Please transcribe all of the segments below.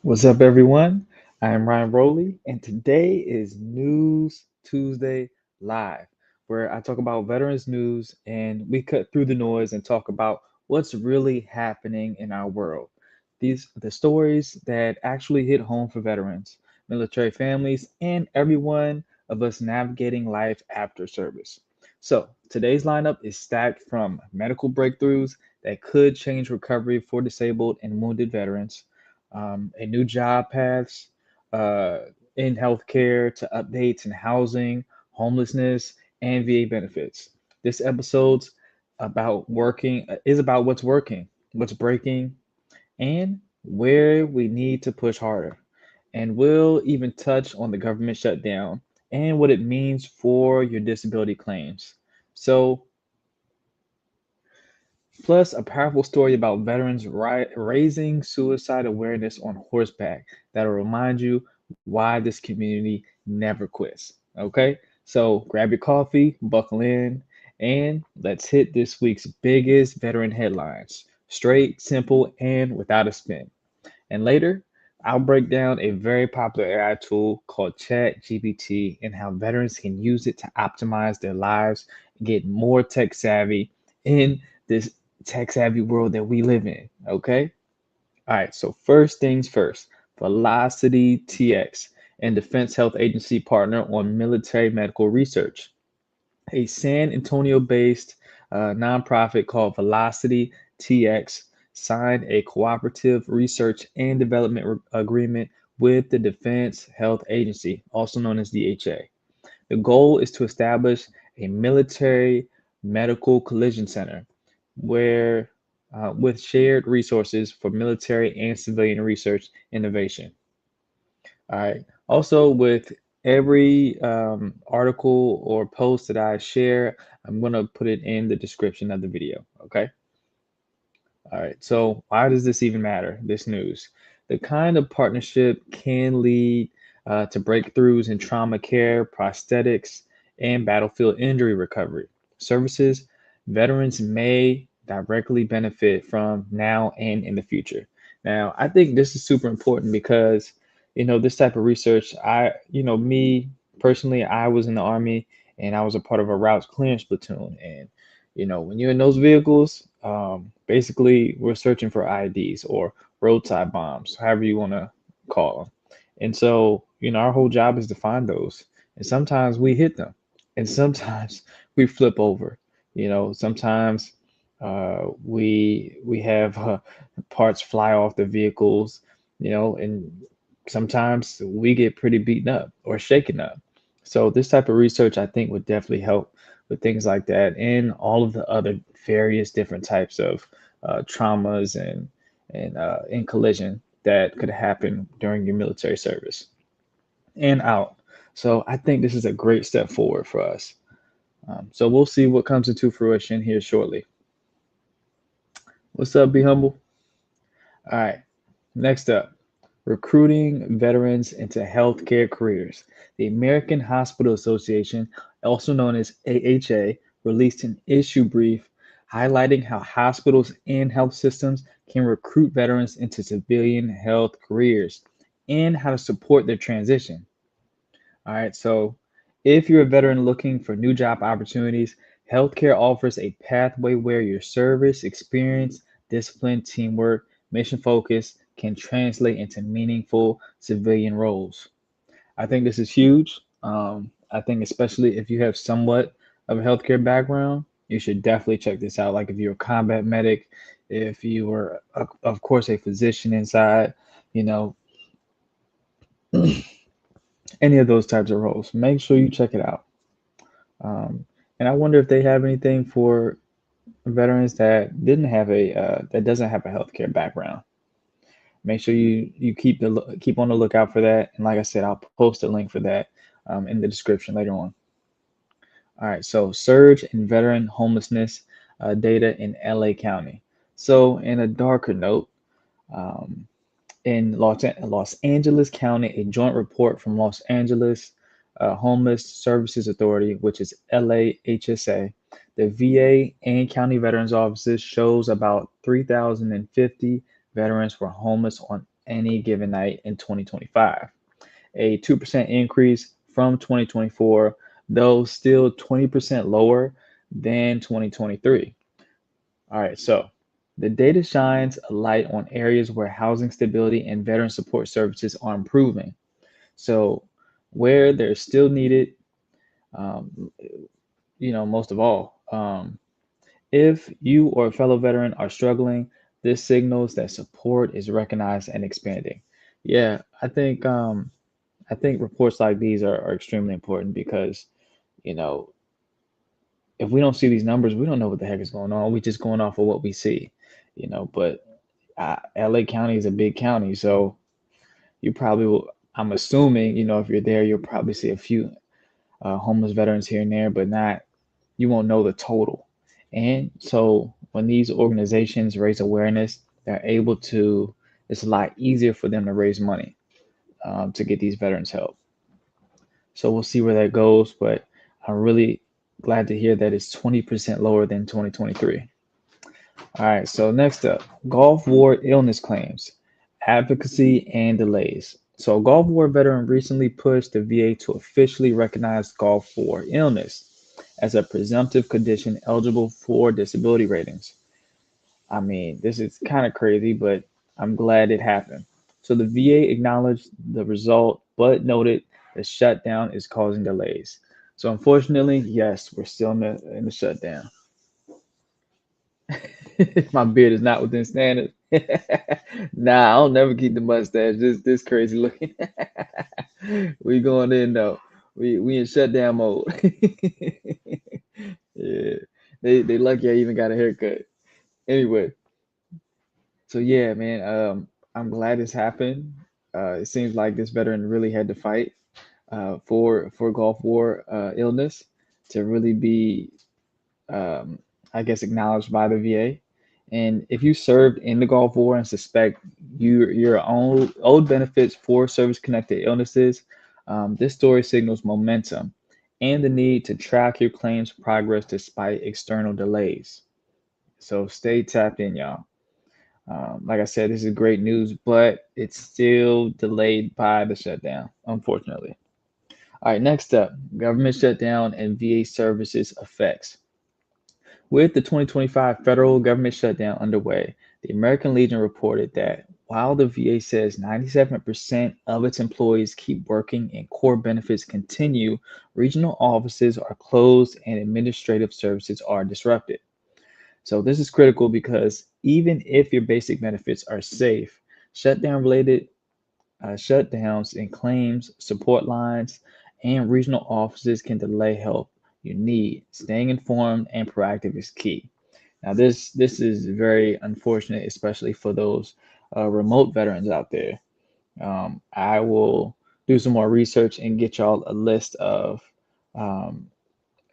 What's up, everyone? I am Ryan Rowley, and today is News Tuesday Live, where I talk about veterans news and we cut through the noise and talk about what's really happening in our world. These the stories that actually hit home for veterans, military families, and everyone of us navigating life after service. So today's lineup is stacked from medical breakthroughs that could change recovery for disabled and wounded veterans, a new job paths uh, in healthcare to updates in housing, homelessness, and VA benefits. This episode's about working is about what's working, what's breaking, and where we need to push harder. And we'll even touch on the government shutdown and what it means for your disability claims. So, plus a powerful story about veterans raising suicide awareness on horseback that'll remind you why this community never quits. Okay, so grab your coffee, buckle in, and let's hit this week's biggest veteran headlines straight, simple, and without a spin. And later, I'll break down a very popular AI tool called ChatGPT and how veterans can use it to optimize their lives and get more tech savvy in this tech savvy world that we live in. Okay. All right. So, first things first, Velocity TX and Defense Health Agency partner on military medical research. A San Antonio based nonprofit called Velocity TX signed a cooperative research and development agreement with the Defense Health Agency, also known as DHA. The goal is to establish a military medical collision center where with shared resources for military and civilian research innovation. All right. Also, with every article or post that I share, I'm going to put it in the description of the video. Okay. All right. So, why does this even matter? This news. The kind of partnership can lead to breakthroughs in trauma care, prosthetics, and battlefield injury recovery services veterans may directly benefit from now and in the future. Now, I think this is super important because, this type of research, me personally, I was in the Army and I was a part of a routes clearance platoon. And when you're in those vehicles, basically we're searching for IDs or roadside bombs, however you want to call them. And so, our whole job is to find those. And sometimes we hit them, and sometimes we flip over. Sometimes we have parts fly off the vehicles. And sometimes we get pretty beaten up or shaken up. So this type of research, I think, would definitely help with things like that and all of the other various different types of traumas and in collision that could happen during your military service and out. So I think this is a great step forward for us. So we'll see what comes into fruition here shortly. What's up, Be Humble? All right. Next up, recruiting veterans into healthcare careers. The American Hospital Association, also known as AHA, released an issue brief highlighting how hospitals and health systems can recruit veterans into civilian health careers and how to support their transition. All right, so if you're a veteran looking for new job opportunities, healthcare offers a pathway where your service, experience, discipline, teamwork, mission focus can translate into meaningful civilian roles. I think this is huge. I think especially if you have somewhat of a healthcare background, you should definitely check this out. Like if you're a combat medic, if you were, of course, a physician inside, you know, any of those types of roles, make sure you check it out. And I wonder if they have anything for veterans that didn't have a that doesn't have a healthcare background. Make sure you keep on the lookout for that. And like I said, I'll post a link for that in the description later on. All right, so surge in veteran homelessness data in LA County. So in a darker note, um, in Los Angeles County, a joint report from Los Angeles Homeless Services Authority, which is LAHSA, the VA and county veterans offices shows about 3,050 veterans were homeless on any given night in 2025, a 2% increase from 2024, though still 20% lower than 2023. All right, so the data shines a light on areas where housing stability and veteran support services are improving. So, where they're still needed, um, most of all, if you or a fellow veteran are struggling, this signals that support is recognized and expanding. Yeah, I think reports like these are extremely important because, you know, if we don't see these numbers, we don't know what the heck is going on. We just going off of what we see, But LA County is a big county, so you probably will. I'm assuming, if you're there, you'll probably see a few homeless veterans here and there, but not. You won't know the total. And so when these organizations raise awareness, they're able to. It's a lot easier for them to raise money to get these veterans help. So we'll see where that goes, but I'm really glad to hear that it's 20% lower than 2023. All right, so next up, Gulf War illness claims, advocacy and delays. So, a Gulf War veteran recently pushed the VA to officially recognize Gulf War illness as a presumptive condition eligible for disability ratings. I mean, this is kind of crazy, but I'm glad it happened. So, the VA acknowledged the result, but noted the shutdown is causing delays. So, unfortunately, yes, we're still in the shutdown. My beard is not within standards. Nah, I'll never keep the mustache. This crazy looking. We going in though. We in shutdown mode. Yeah. They lucky I even got a haircut. Anyway, so yeah, man. I'm glad this happened. It seems like this veteran really had to fight for Gulf War illness to really be um, I guess, acknowledged by the VA. And if you served in the Gulf War and suspect your own owed benefits for service-connected illnesses, this story signals momentum and the need to track your claims progress despite external delays. So stay tapped in, y'all. Like I said, this is great news, but it's still delayed by the shutdown, unfortunately. All right, next up, government shutdown and VA services effects. With the 2025 federal government shutdown underway, the American Legion reported that while the VA says 97% of its employees keep working and core benefits continue, regional offices are closed and administrative services are disrupted. So, this is critical because even if your basic benefits are safe, shutdown related shutdowns in claims, support lines, and regional offices can delay help you need. Staying informed and proactive is key. Now, this is very unfortunate, especially for those remote veterans out there. I will do some more research and get y'all a list of um,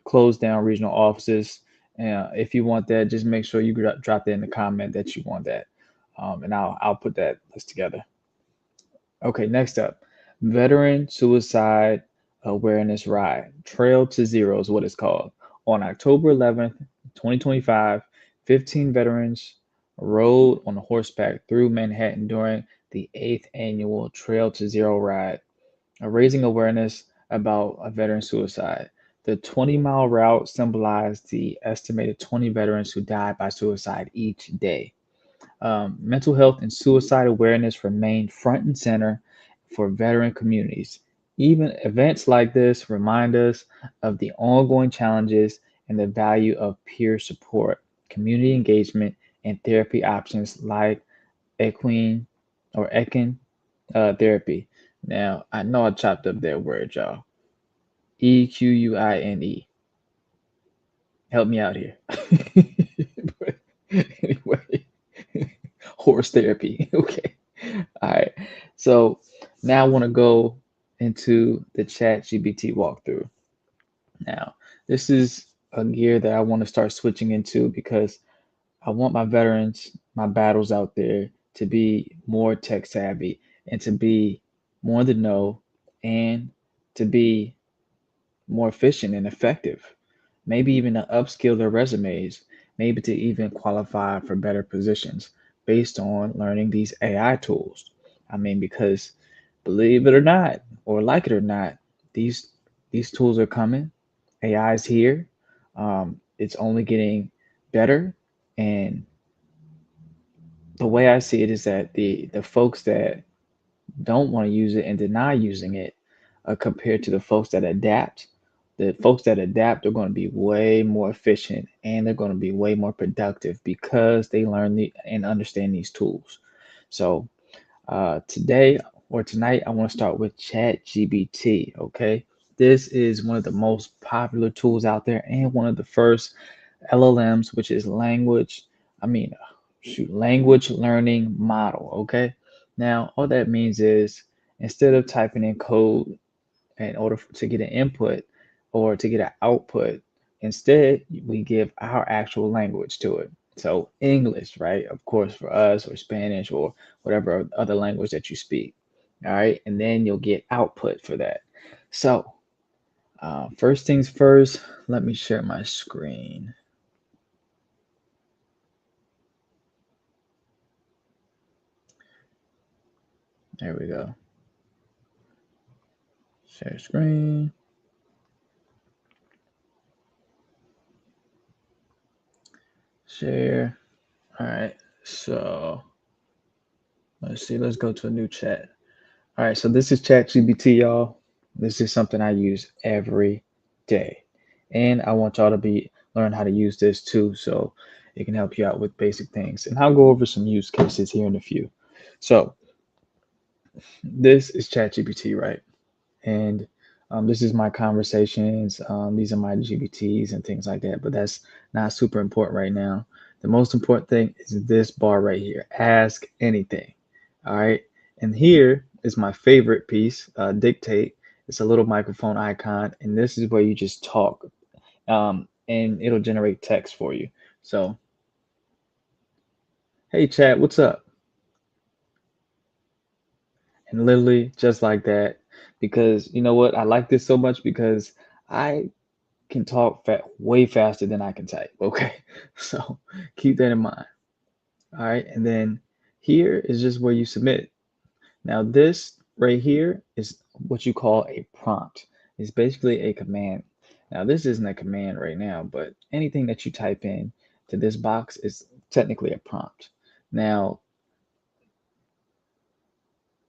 closed down regional offices. If you want that, just make sure you drop that in the comment that you want that, and I'll put that list together. Okay, next up, Veteran Suicide Awareness Ride. Trail to Zero is what it's called. On October 11th, 2025, 15 veterans rode on horseback through Manhattan during the 8th annual Trail to Zero ride, raising awareness about a veteran suicide. The 20-mile route symbolized the estimated 20 veterans who died by suicide each day. Mental health and suicide awareness remain front and center for veteran communities. Even events like this remind us of the ongoing challenges and the value of peer support, community engagement, and therapy options like equine or equine therapy. Now, I know I chopped up that word, y'all. EQUINE. Help me out here. But anyway, horse therapy. Okay. All right. So now I want to go into the chat GBT walkthrough. Now, this is a gear that I want to start switching into because I want my veterans, my battles out there to be more tech savvy and to be more in the know and to be more efficient and effective. Maybe even to upskill their resumes, maybe to even qualify for better positions based on learning these AI tools. I mean, because believe it or not, or like it or not, these these tools are coming. AI is here. It's only getting better, and the way I see it is that the folks that don't want to use it and deny using it, compared to the folks that adapt, the folks that adapt are going to be way more efficient and they're going to be way more productive because they learn and understand these tools. So today or tonight, I want to start with ChatGPT. Okay, this is one of the most popular tools out there and one of the first LLMs, which is language learning model. Okay, now all that means is instead of typing in code in order to get an input or to get an output. Instead, we give our actual language to it. So English, right? Of course, for us, or Spanish, or whatever other language that you speak. All right, and then you'll get output for that. So first things first, let me share my screen. There we go. Share screen. Share. All right. So let's see. Let's go to a new chat. All right, so this is ChatGPT, y'all. This is something I use every day. And I want y'all to learn how to use this too, so it can help you out with basic things. And I'll go over some use cases here in a few. So this is ChatGPT, right? And this is my conversations. These are my GPTs and things like that. But that's not super important right now. The most important thing is this bar right here. Ask anything. All right. And here is my favorite piece, dictate. It's a little microphone icon, and this is where you just talk, and it'll generate text for you. So, hey, chat, what's up? And literally just like that, because you know what? I like this so much because I can talk way faster than I can type. Okay, so keep that in mind. All right, and then here is just where you submit. Now this right here is what you call a prompt. It's basically a command. Now this isn't a command right now, but anything that you type in to this box is technically a prompt. Now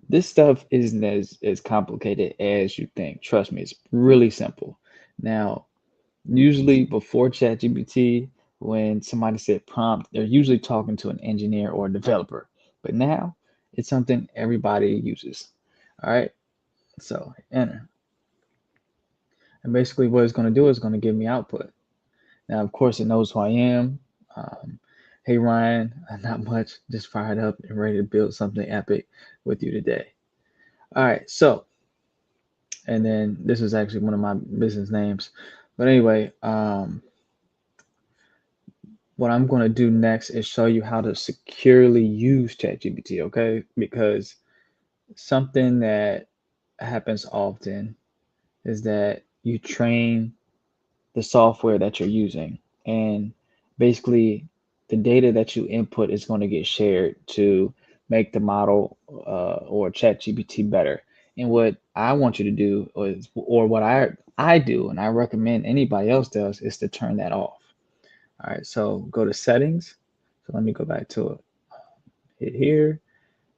this stuff isn't as complicated as you think. Trust me, it's really simple. Now usually before ChatGPT, when somebody said prompt, they're usually talking to an engineer or a developer. But now it's something everybody uses. All right, so enter. And basically what it's going to do is going to give me output. Now, of course, it knows who I am. Um, hey, Ryan, not much, just fired up and ready to build something epic with you today. All right, so, and then this is actually one of my business names. But anyway, what I'm going to do next is show you how to securely use ChatGPT, okay? Because something that happens often is that you train the software that you're using, and basically the data that you input is going to get shared to make the model or ChatGPT better. And what I want you to do, or what I do, and I recommend anybody else does, is to turn that off. All right, so go to settings. So let me go back to it. Hit here,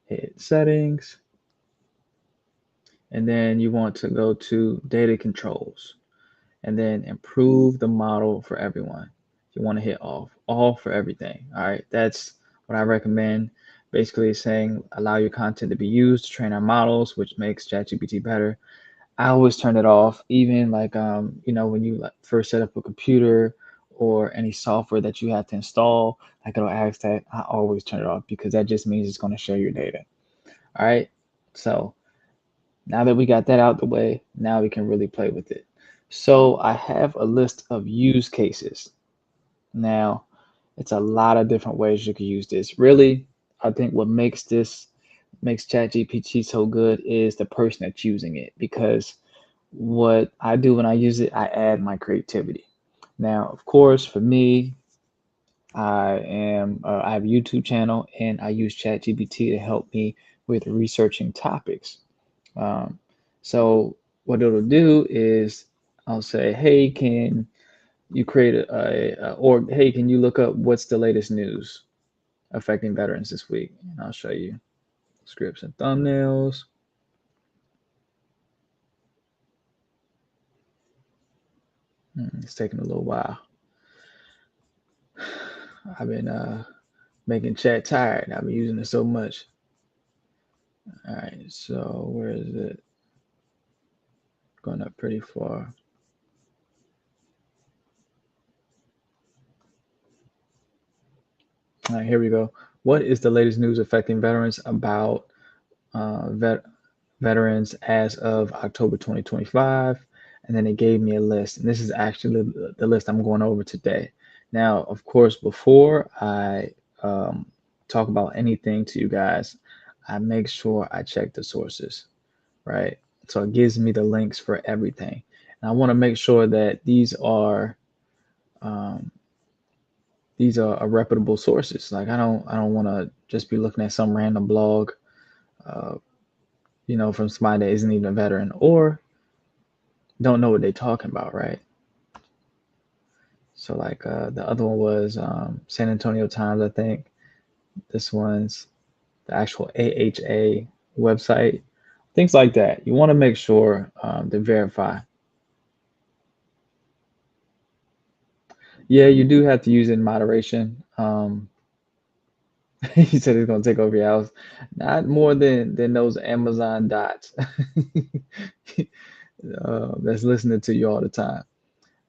hit settings, and then you want to go to data controls, and then improve the model for everyone. You want to hit all for everything. All right, that's what I recommend. Basically, it's saying allow your content to be used to train our models, which makes ChatGPT better. I always turn it off, even like when you like first set up a computer or any software that you have to install, like it'll ask that. I always turn it off because that just means it's going to share your data. All right. So now that we got that out the way, now we can really play with it. So I have a list of use cases. Now, it's a lot of different ways you can use this. Really, I think what makes ChatGPT so good is the person that's using it, because what I do when I use it, I add my creativity. Now, of course, for me, I have a YouTube channel and I use ChatGPT to help me with researching topics. Um, so what it'll do is I'll say, hey, can you create or hey, can you look up what's the latest news affecting veterans this week? And I'll show you scripts and thumbnails. It's taking a little while. I've been making chat tired. I've been using it so much. All right, so where is it? Going up pretty far. All right, here we go. What is the latest news affecting veterans about veterans as of October 2025? And then it gave me a list. And this is actually the list I'm going over today. Now, of course, before I talk about anything to you guys, I make sure I check the sources, right? So it gives me the links for everything. And I want to make sure that um, these are reputable sources. Like I don't want to just be looking at some random blog, uh, from somebody that isn't even a veteran or don't know what they're talking about, right? So like the other one was San Antonio Times, I think. This one's the actual AHA website, things like that. You want to make sure to verify. Yeah, you do have to use it in moderation. He said it's gonna take over your house. Not more than those Amazon dots that's listening to you all the time.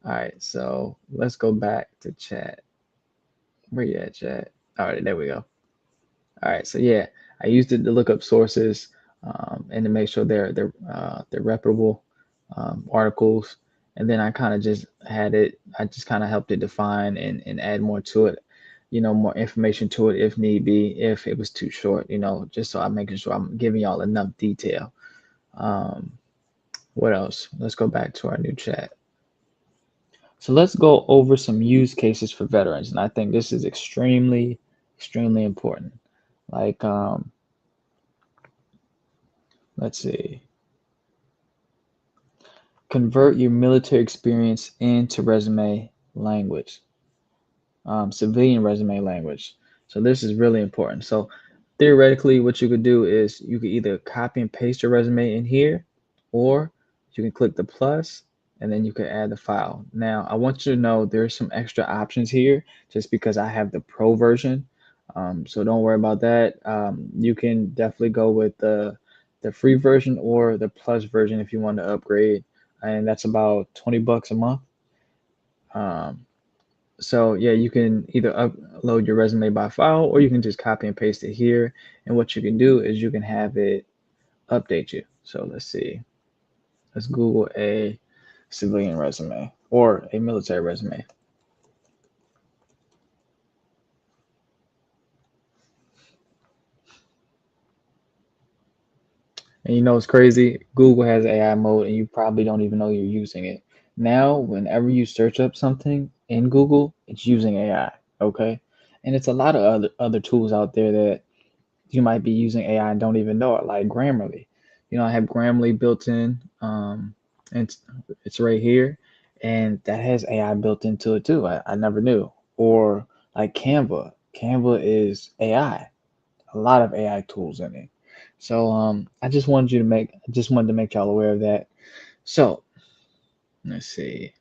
All right, so let's go back to chat. Where you at, chat? All right, there we go. All right, so yeah, I used it to look up sources and to make sure they're reputable articles, and then I kind of just had it. I just kind of helped it define and add more to it, more information to it if need be, if it was too short, just so I'm making sure I'm giving y'all enough detail. Um, what else? Let's go back to our new chat. So let's go over some use cases for veterans, and I think this is extremely, extremely important. Like, let's see, convert your military experience into resume language, civilian resume language. So this is really important. So theoretically, what you could do is you could either copy and paste your resume in here, or you can click the plus and then you can add the file. Now, I want you to know there's some extra options here just because I have the pro version. So don't worry about that. You can definitely go with the free version or the plus version if you want to upgrade, and that's about $20 a month. Um, so yeah, you can either upload your resume by file or you can just copy and paste it here. And what you can do is you can have it update you. So let's see. Let's Google a civilian resume or a military resume. And it's crazy. Google has AI mode and you probably don't even know you're using it. Now, whenever you search up something in Google, it's using AI. Okay. And it's a lot of other tools out there that you might be using AI and don't even know it, like Grammarly. I have Grammarly built in, and it's right here, and that has AI built into it too. I never knew. Or like Canva. Canva is AI, a lot of AI tools in it. So I just wanted to make y'all aware of that. So let's see.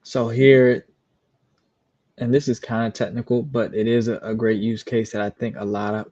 So here, and this is kind of technical, but it is a great use case that I think a lot of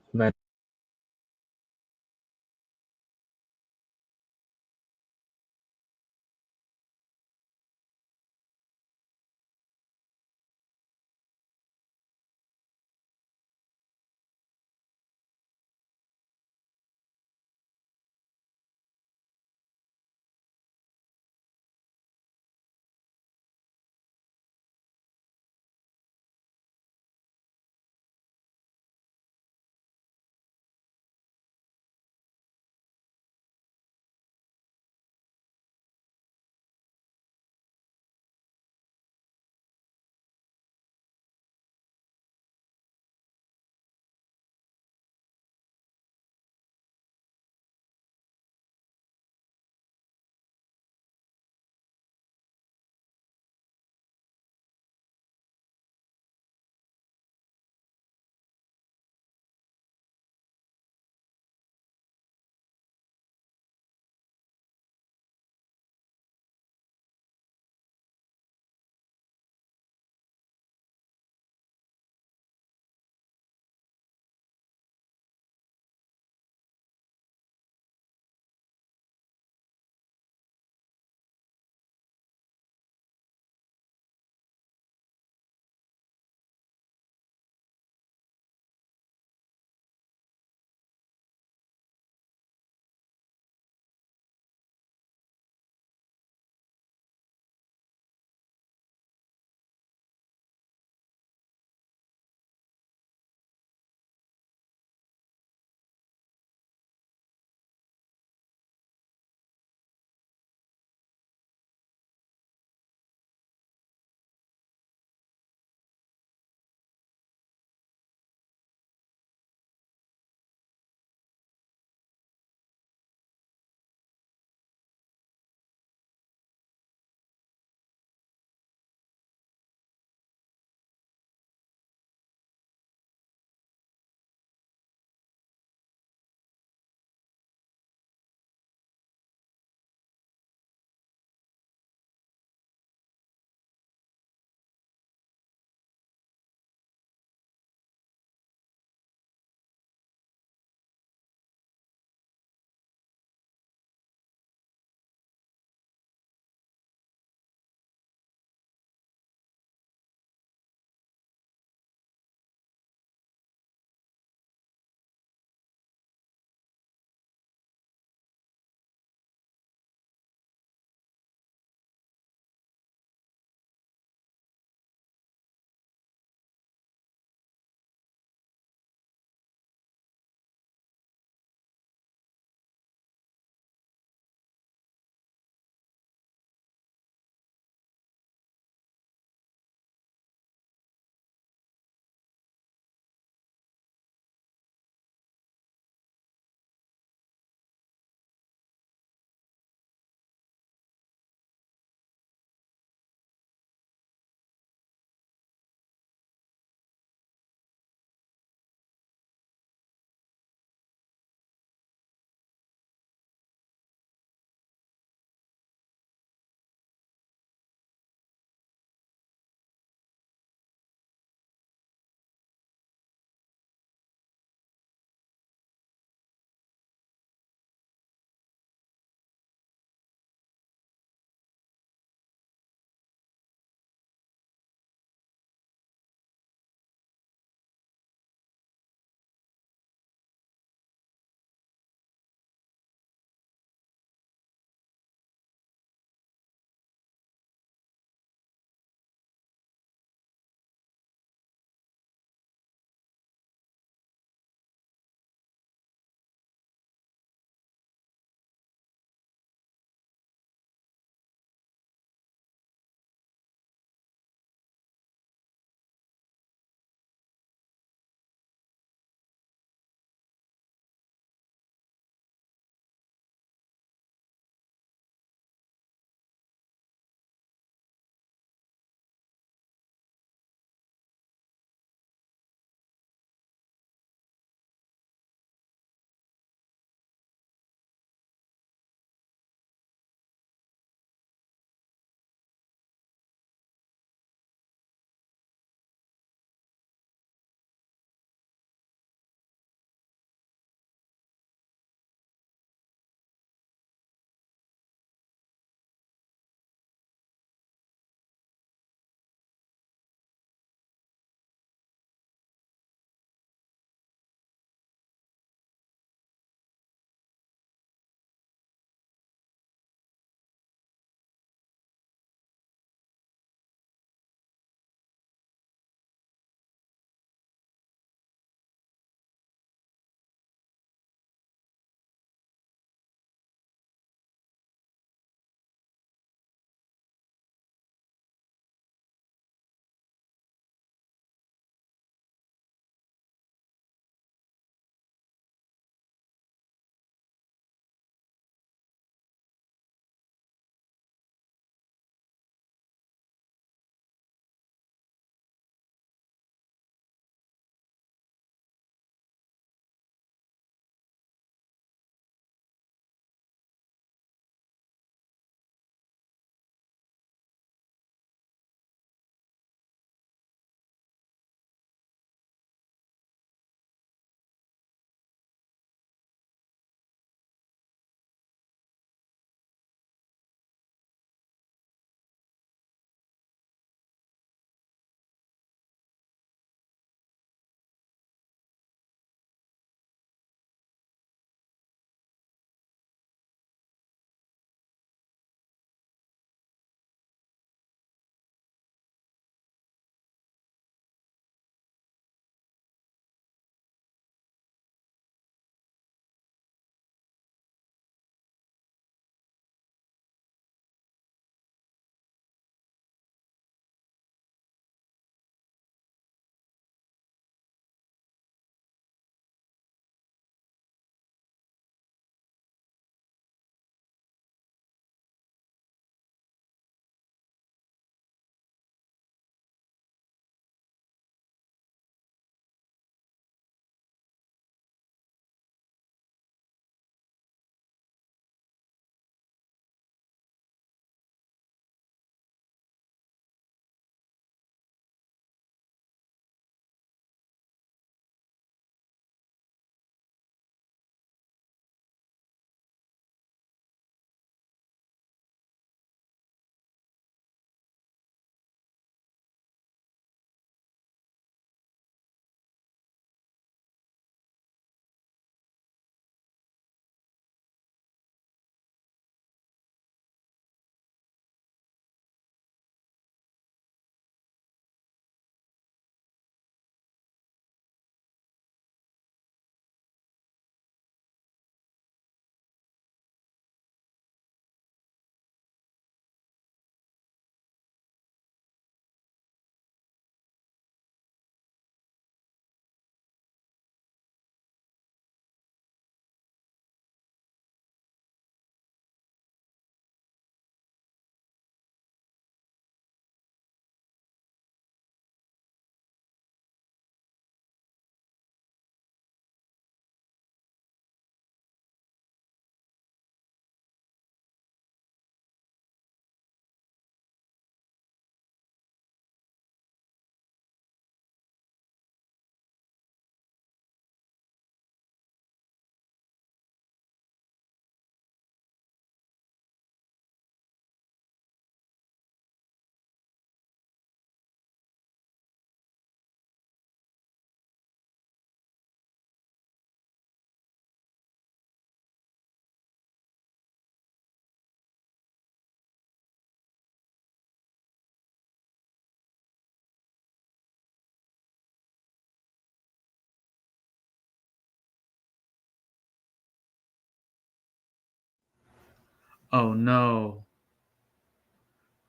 Oh no.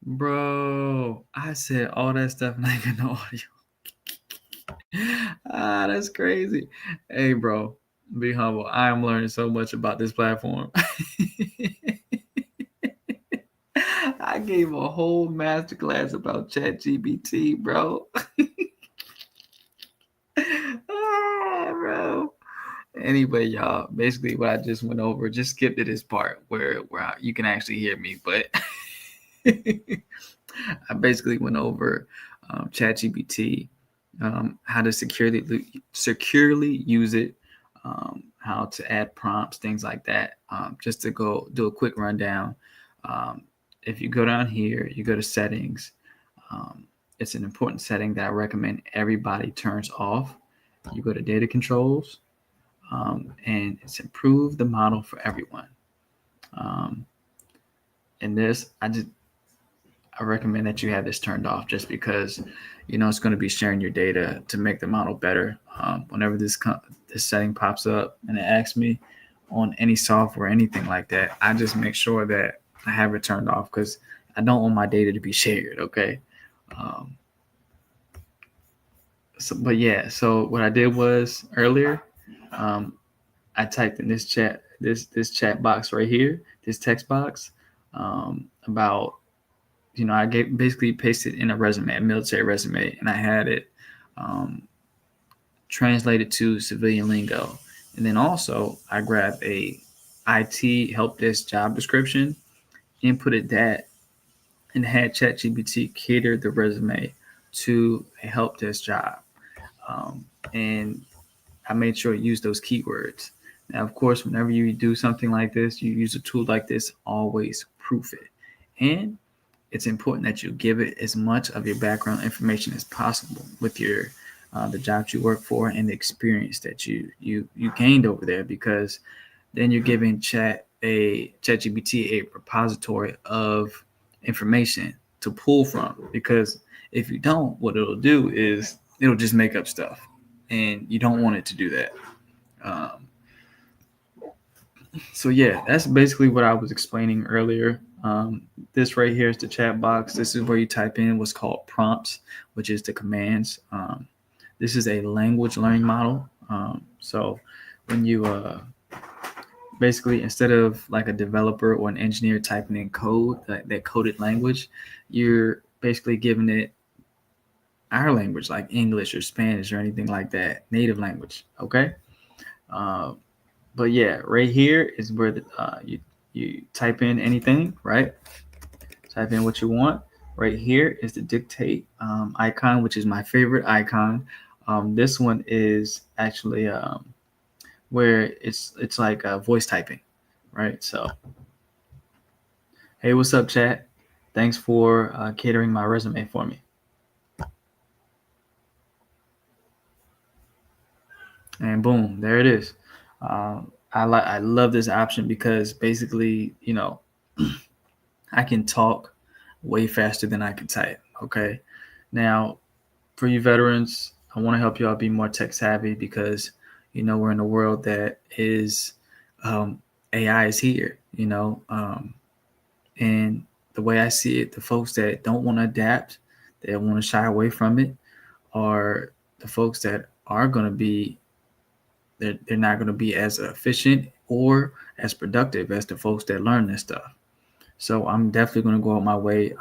Bro, I said all that stuff and I ain't got no audio. That's crazy. Hey, bro, be humble. I am learning so much about this platform. I gave a whole masterclass about ChatGPT, bro. Bro. Anyway, y'all, basically what I just went over, just skip to this part where you can actually hear me, but I basically went over ChatGPT, how to securely use it, how to add prompts, things like that. Just to go do a quick rundown. Um, if you go down here, you go to settings. Um, it's an important setting that I recommend everybody turns off. You go to data controls, and it's improve the model for everyone. Um, and this, I recommend that you have this turned off just because it's going to be sharing your data to make the model better. Whenever this setting pops up and it asks me on any software, anything like that, I just make sure that I have it turned off because I don't want my data to be shared. Okay. Um, but yeah, so what I did was earlier, um, I typed in this chat box right here, this text box, about I basically pasted in a resume, a military resume, and I had it um, translated to civilian lingo. And then also I grabbed a IT help desk job description, inputted that, and had ChatGPT cater the resume to a help desk job. And I made sure to use those keywords. Now, of course, whenever you do something like this, you use a tool like this, always proof it. And it's important that you give it as much of your background information as possible with your the jobs you work for and the experience that you gained over there, because then you're giving ChatGPT a repository of information to pull from. Because if you don't, what it'll do is it'll just make up stuff, and you don't want it to do that. Um, so yeah, that's basically what I was explaining earlier. This right here is the chat box. This is where you type in what's called prompts, which is the commands. This is a language learning model. So when you basically, instead of like a developer or an engineer typing in code, that coded language, you're basically giving it our language, like English or Spanish or anything like that, native language. Okay. Uh, but yeah, right here is where you type in anything, right? Type in what you want. Right here is the dictate icon, which is my favorite icon. This one is actually where it's like voice typing, right? So, hey, what's up, chat? Thanks for catering my resume for me. And boom, there it is. I love this option because basically, I can talk way faster than I can type. Okay. Now, for you veterans, I want to help you all be more tech savvy because, we're in a world that is um, AI is here, and the way I see it, the folks that don't want to adapt, that want to shy away from it, are the folks that are going to be, they're not going to be as efficient or as productive as the folks that learn this stuff. So I'm definitely going to go out my way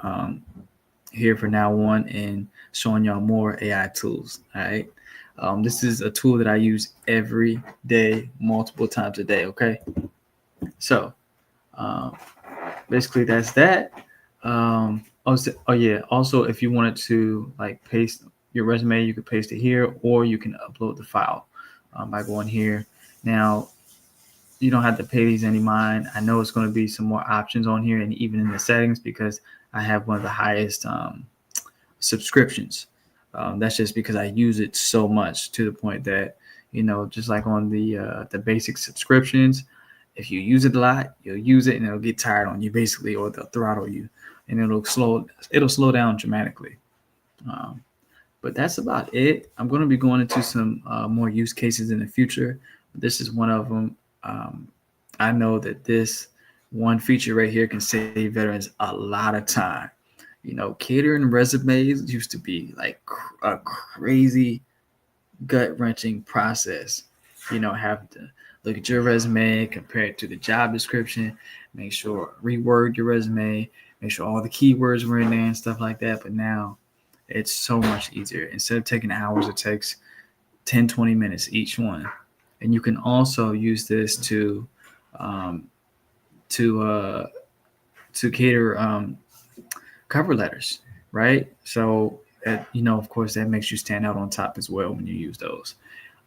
here for now on and showing y'all more AI tools. All right. This is a tool that I use every day, multiple times a day. Okay. So um, basically, that's that. Oh yeah. Also, if you wanted to like paste your resume, you could paste it here, or you can upload the file by going here. Now, you don't have to pay these any mind. I know it's going to be some more options on here, and even in the settings, because I have one of the highest subscriptions. That's just because I use it so much to the point that just like on the basic subscriptions, if you use it a lot, you'll use it and it'll get tired on you basically, or they'll throttle you, and it'll slow down dramatically. Um, but that's about it. I'm going to be going into some more use cases in the future. This is one of them. Um, I know that this one feature right here can save veterans a lot of time. Catering resumes used to be like a crazy gut wrenching process. Have to look at your resume, compare it to the job description, make sure reword your resume, make sure all the keywords were in there and stuff like that. But now it's so much easier. Instead of taking hours, it takes 10, 20 minutes each one. And you can also use this um, to cater cover letters, right? So of course, that makes you stand out on top as well when you use those.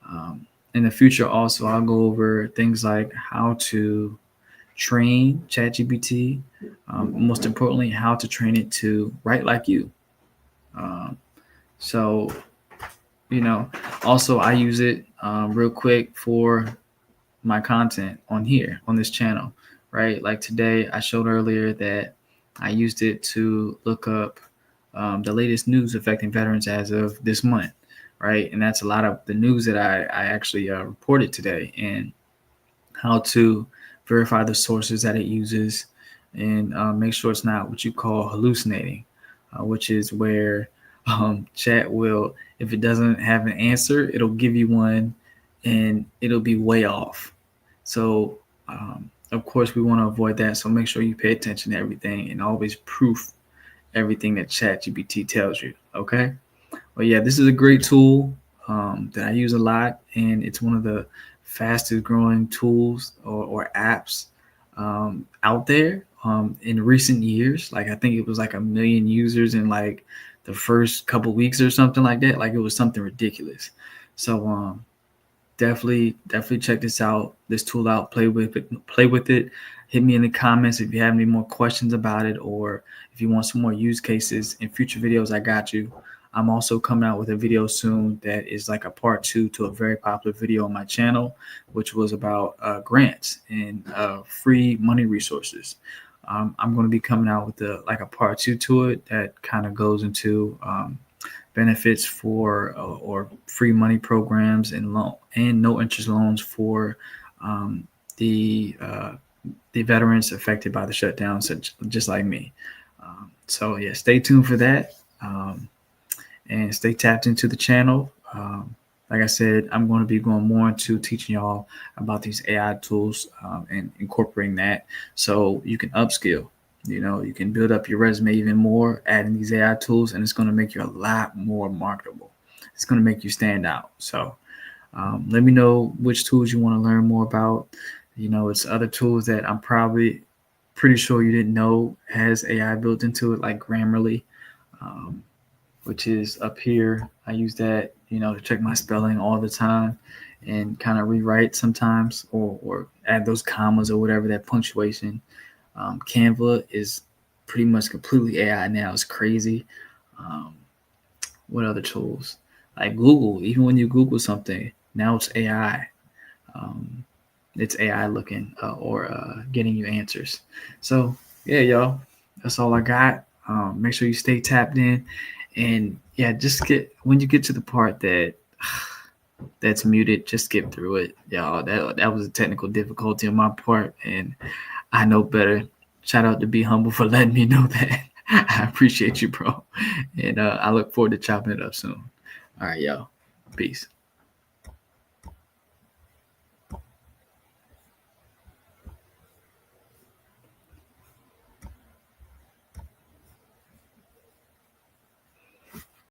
Um, in the future, also, I'll go over things like how to train ChatGPT. Most importantly, how to train it to write like you. Um, so, you know, also I use it real quick for my content on here on this channel, right? Like today, I showed earlier that I used it to look up the latest news affecting veterans as of this month, right? And that's a lot of the news that I actually reported today, and how to verify the sources that it uses, and make sure it's not what you call hallucinating, which is where chat will, if it doesn't have an answer, it'll give you one and it'll be way off. So, of course, we want to avoid that. So make sure you pay attention to everything and always proof everything that ChatGPT tells you. Okay. But yeah, this is a great tool that I use a lot, and it's one of the fastest growing tools or apps out there in recent years. Like I think it was like 1 million users in like the first couple weeks or something like that. Like it was something ridiculous. So definitely check this tool out, play with it. Hit me in the comments if you have any more questions about it, or if you want some more use cases in future videos. I got you. I'm also coming out with a video soon that is like a part 2 to a very popular video on my channel, which was about grants and free money resources. I'm going to be coming out with a part 2 to it that kind of goes into benefits for or free money programs and loan and no interest loans for um, the uh, the veterans affected by the shutdown, such just like me. So yeah, stay tuned for that, and stay tapped into the channel. Like I said, I'm going to be going more into teaching y'all about these AI tools and incorporating that so you can upskill. You can build up your resume even more, adding these AI tools, and it's going to make you a lot more marketable. It's going to make you stand out. So let me know which tools you want to learn more about. It's other tools that I'm probably pretty sure you didn't know has AI built into it, like Grammarly, um, which is up here. I use that, to check my spelling all the time and kind of rewrite sometimes, or add those commas or whatever, that punctuation. Canva is pretty much completely AI now. It's crazy. Um, what other tools? Like Google, even when you Google something, now it's AI. Um, it's AI looking or getting you answers. So, yeah, y'all, that's all I got. Make sure you stay tapped in. And yeah, just when you get to the part that's muted, just skip through it, y'all. That was a technical difficulty on my part, and I know better. Shout out to Be Humble for letting me know that. I appreciate you, bro. And I look forward to chopping it up soon. All right, y'all. Peace.